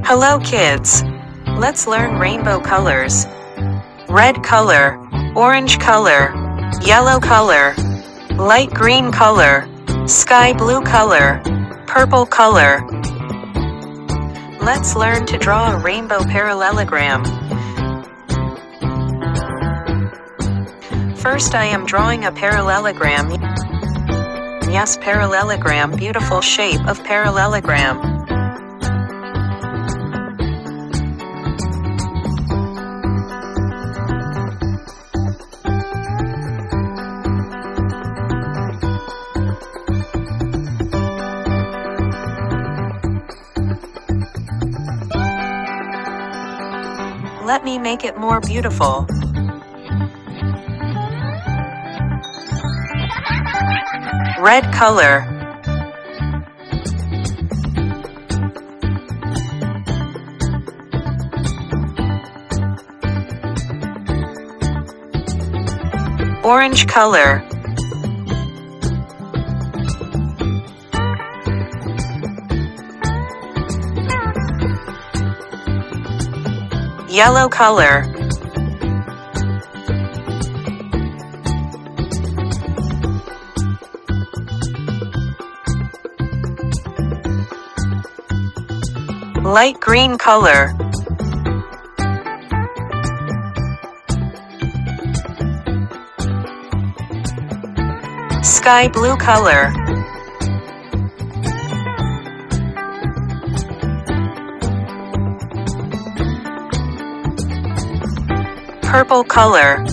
Hello kids. Let's learn rainbow colors. Red color, orange color, yellow color, light green color, sky blue color, purple color. Let's learn to draw a rainbow parallelogram. First I am drawing a parallelogram. Yes, parallelogram, beautiful shape of parallelogram. Let me make it more beautiful. Red color. Orange color. Yellow color. Light green color. Sky blue color. Purple color.